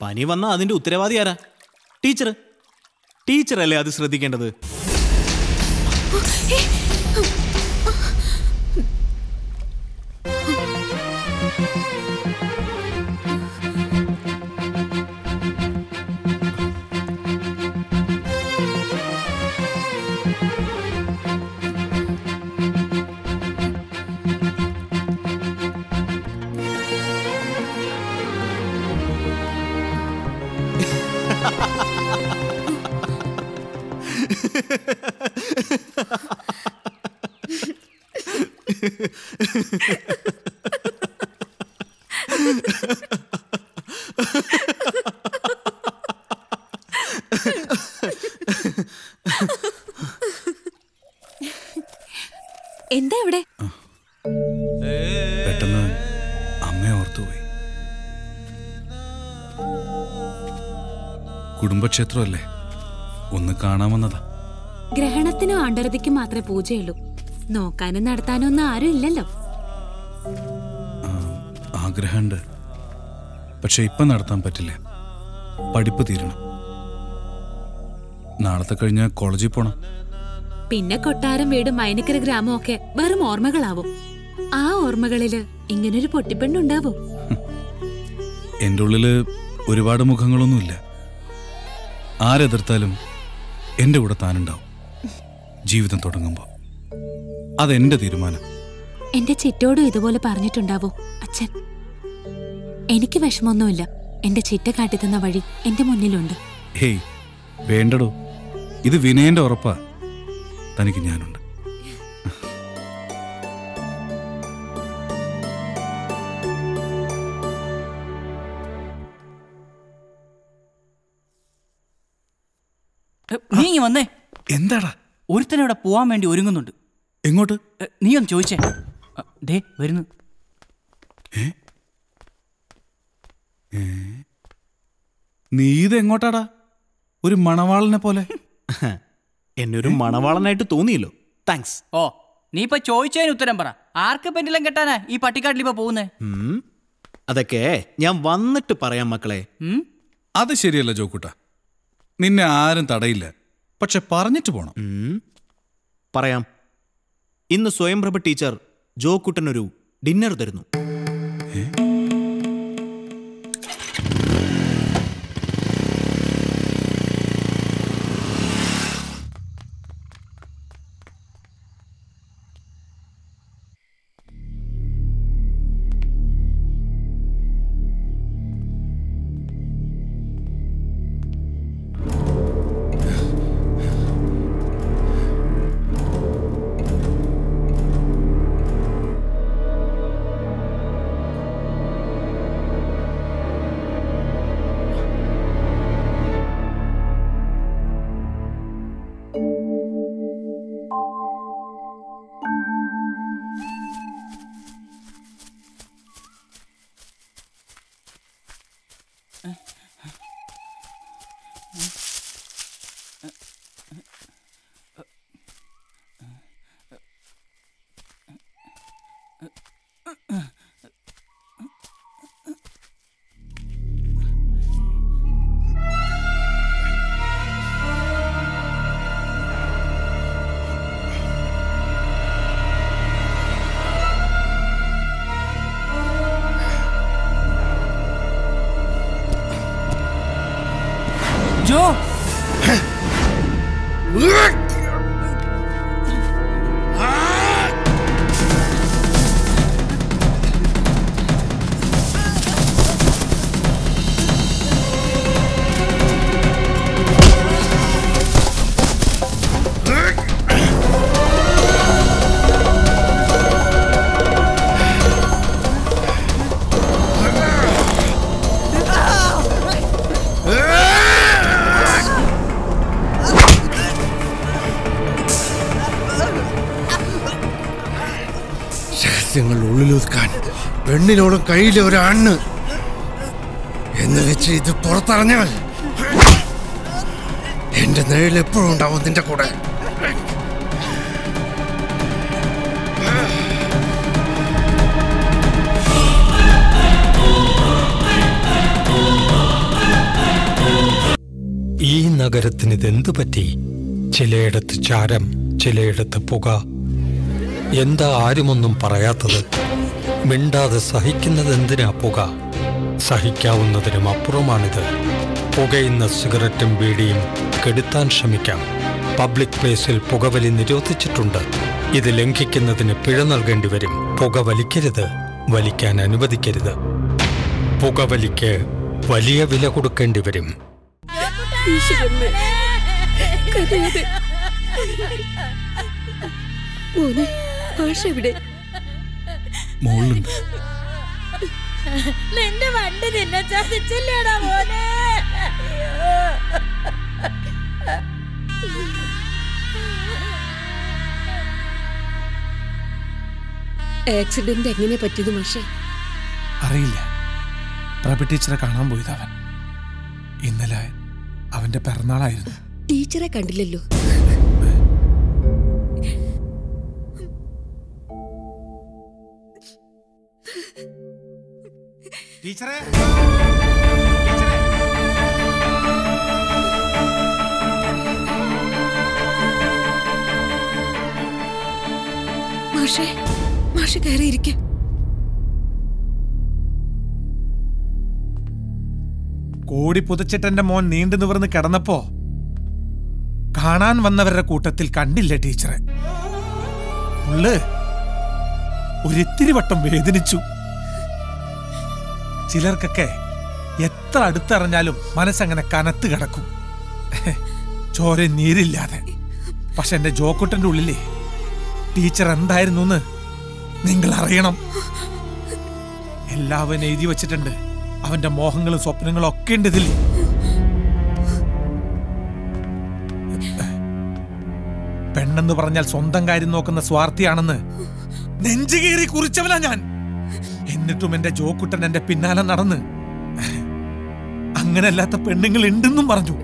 പനി വന്നാൽ അതിന്റെ ഉത്തരവാദി ആരാ? ടീച്ചർ. ടീച്ചറല്ലേ അത് ശ്രദ്ധിക്കേണ്ടത്. എന്താ ഇവിടെ? പെട്ടെന്ന് അമ്മയെ ഓർത്തുപോയി. കുടുംബക്ഷേത്രമല്ലേ, ഒന്ന് കാണാമെന്നതാ. ഗ്രഹണത്തിനും ആണ്ടരതിക്കും മാത്രമേ പൂജയുള്ളൂ. നോക്കാനും നടത്താനും ഒന്നും ആരും ഇല്ലല്ലോ. ആഗ്രഹമുണ്ട്, പക്ഷെ ഇപ്പൊ നടത്താൻ പറ്റില്ല. പഠിപ്പ് തീരണം. നാളത്തെ കഴിഞ്ഞ കോളേജിൽ പോണം. പിന്നെ കൊട്ടാരം, വീട്, മൈനക്കര ഗ്രാമം ഒക്കെ വെറും ഓർമ്മകളാവും. ആ ഓർമ്മകളില് ഇങ്ങനൊരു പൊട്ടിപ്പെണ്ണുണ്ടാവോ? എന്റെ ഉള്ളില് ഒരുപാട് മുഖങ്ങളൊന്നുമില്ല. ആരെതിർത്താലും എന്റെ കൂടെ താനുണ്ടാവും ജീവിതം തുടങ്ങുമ്പോ. അതെന്റെ തീരുമാനം. എന്റെ ചിറ്റോടും ഇതുപോലെ പറഞ്ഞിട്ടുണ്ടാവോ അച്ഛൻ? എനിക്ക് വിഷമൊന്നുമില്ല. എന്റെ ചിറ്റ കാട്ടിത്തന്ന വഴി എന്റെ മുന്നിലുണ്ട്. ഹേയ് വേണ്ടടോ, ഇത് വിനയന്റെ ഉറപ്പാ. തനിക്ക് ഞാനുണ്ട്. നീ വന്നേ. എന്താടാ? ഒരുത്തനവിടെ പോവാൻ വേണ്ടി ഒരുങ്ങുന്നുണ്ട്. എങ്ങോട്ട്? നീ ഒന്ന് ചോദിച്ചേ. ദേ വരുന്നു. നീ ഇത് എങ്ങോട്ടാടാ? ഒരു മണവാളനെ പോലെ. എന്നെ ഒരു മണവാളനായിട്ട് തോന്നിയല്ലോ. താങ്ക്സ്. ഓ, നീ ഇപ്പൊ ചോദിച്ചതിന് ഉത്തരം പറ. ആർക്ക് പെൻഡിലും കെട്ടാനാ ഈ പട്ടിക്കാട്ടിൽ ഇപ്പൊ പോകുന്നേ? അതൊക്കെ ഞാൻ വന്നിട്ട് പറയാം മക്കളെ. അത് ശരിയല്ല ജോക്കുട്ട. നിന്നെ ആരും തടയില്ല, പക്ഷെ പറഞ്ഞിട്ട് പോണം. പറയാം. ഇന്ന് സ്വയംപ്രഭ ടീച്ചർ ജോക്കുട്ടനൊരു ഡിന്നർ തരുന്നു. ജോ, ഉള്ളിലൊതുക്കാൻ പെണ്ണിനോടും കയ്യിലെ ഒരാണ് എന്ന് വെച്ച് ഇത് പുറത്തറിഞ്ഞാൽ എന്റെ നിഴൽ എപ്പോഴും ഉണ്ടാവും നിന്റെ കൂടെ. നഗരത്തിന് ഇതെന്തു പറ്റി? ചിലയിടത്ത് ചാരം, ചിലയിടത്ത് പുക. എന്താ ആരുമൊന്നും പറയാത്തത്? മിണ്ടാതെ സഹിക്കുന്നത് എന്തിനാ പുക? സഹിക്കാവുന്നതിനും അപ്പുറമാണിത്. പുകയുന്ന സിഗരറ്റും ബീഡിയും കെടുത്താൻ ശ്രമിക്കാം. പബ്ലിക് പ്ലേസിൽ പുകവലി നിരോധിച്ചിട്ടുണ്ട്. ഇത് ലംഘിക്കുന്നതിന് പിഴ നൽകേണ്ടി വരും. പുക വലിക്കരുത്, വലിക്കാൻ അനുവദിക്കരുത്. പുകവലിക്ക് വലിയ വില കൊടുക്കേണ്ടി വരും. മോളുണ്ട്. നിന്റെ വണ്ടി നിന്നെ ചതിച്ചില്ലേടാ മോനെ. ആക്സിഡന്റ് എങ്ങനെ പറ്റിയത് മാഷേ? അറിയില്ല. പ്രഭ ടീച്ചറെ കാണാൻ പോയത് അവൻ. ഇന്നലെ അവന്റെ പിറന്നാളായിരുന്നു. ടീച്ചറെ കണ്ടില്ലല്ലോ. ടീച്ചറെ മാഷേ, മാഷ് കയറിയിരിക്ക. കോടി പുതച്ചിട്ടെന്റെ മോൻ നീണ്ടു നിവർന്ന് കിടന്നപ്പോ കാണാൻ വന്നവരുടെ കൂട്ടത്തിൽ കണ്ടില്ല ടീച്ചറെ. ഉള്ള് ഒരിത്തിരി വട്ടം വേദനിച്ചു. ചിലർക്കൊക്കെ എത്ര അടുത്തറിഞ്ഞാലും മനസ്സങ്ങനെ കനത്ത് കിടക്കും, ചോര നീരില്ലാതെ. പക്ഷെ എന്റെ ജോക്കുട്ടന്റെ ഉള്ളിലെ ടീച്ചർ എന്തായിരുന്നു എന്ന് നിങ്ങൾ അറിയണം. എല്ലാവരും എഴുതി വച്ചിട്ടുണ്ട്. അവന്റെ മോഹങ്ങളും സ്വപ്നങ്ങളും ഒക്കെ ഉണ്ട് ഇതിൽ. പെണ്ണെന്ന് പറഞ്ഞാൽ സ്വന്തം കാര്യം നോക്കുന്ന സ്വാർത്ഥിയാണെന്ന് നെഞ്ചുകീറി കുറിച്ചവനാ ഞാൻ. എന്നിട്ടും എന്റെ ജോക്കുട്ടൻ എന്റെ പിന്നാലെ നടന്ന് അങ്ങനെയല്ലാത്ത പെണ്ണുങ്ങൾ ഉണ്ടെന്നും പറഞ്ഞു.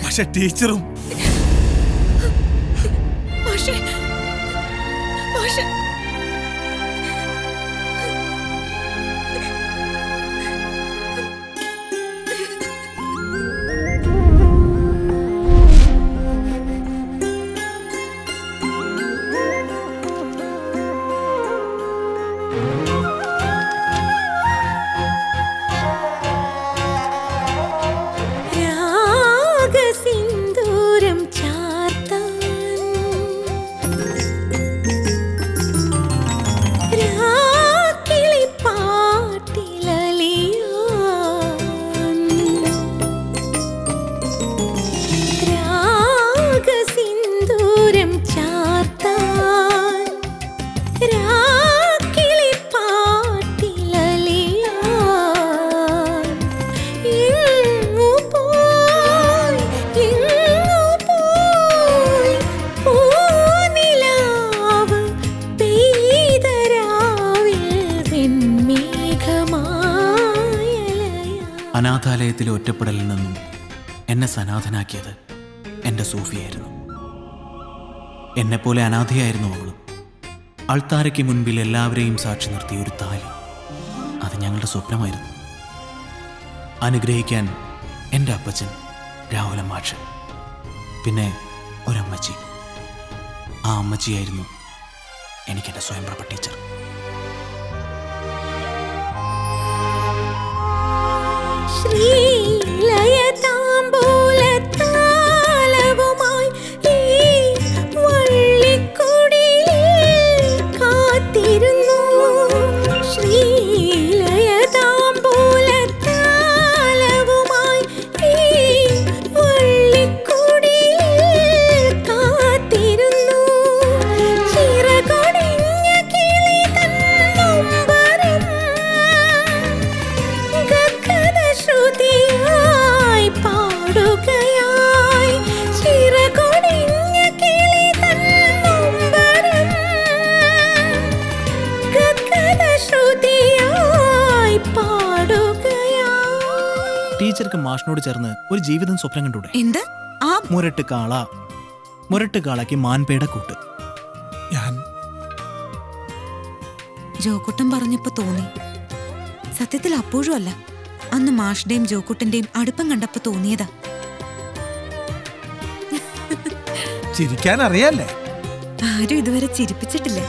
പക്ഷെ ടീച്ചറും അനാഥാലയത്തിലെ ഒറ്റപ്പെടലിൽ നിന്നും എന്നെ സനാഥനാക്കിയത് എൻ്റെ സൂഫിയായിരുന്നു. എന്നെപ്പോലെ അനാഥയായിരുന്നു അവളും. അൾത്താരയ്ക്ക് മുൻപിൽ എല്ലാവരെയും സാക്ഷി നിർത്തിയ ഒരു താലി, അത് ഞങ്ങളുടെ സ്വപ്നമായിരുന്നു. അനുഗ്രഹിക്കാൻ എൻ്റെ അപ്പച്ചൻ രാഹുലൻ മാഷ്, പിന്നെ ഒരമ്മച്ചി. ആ അമ്മച്ചിയായിരുന്നു എനിക്കെൻ്റെ സ്വയംപ്രഭ ടീച്ചർ. ശ്രീലയതാംബൂലത്താലവുമായി ഈ വള്ളിക്കുടിലിൽ കാത്തിരുന്നു. ശ്രീലയതാംബൂലത്താലവുമായി ഈ വള്ളിക്കുടിലിൽ കാത്തിരുന്നു. ചിറകൊടിഞ്ഞ കിളി തൻ നൊമ്പരം ശ്രുതിയായി പാടുകയായി. ചിറകൊടിഞ്ഞ കിളി തൻ നൊമ്പരം ശ്രുതിയായി പാടുകയായി. ടീച്ചർക്ക് മാഷിനോട് ചേർന്ന് ഒരു ജീവിതം സ്വപ്നം കണ്ടൂടെ? എന്ത്? ആ മുരട്ടുകാളയ്ക്ക് മാൻപേട കൂട്ട്. ഞാൻ ജോക്കുട്ടൻ പറഞ്ഞപ്പോ തോന്നി. സത്യത്തിൽ അപ്പോഴും അല്ല, അന്ന് മാഷിന്റെയും ജോക്കുട്ടന്റെയും അടുപ്പം കണ്ടപ്പോ തോന്നിയതാ. ചിരിക്കാൻ അറിയാല്ലേ? ആരും ഇതുവരെ ചിരിപ്പിച്ചിട്ടില്ല.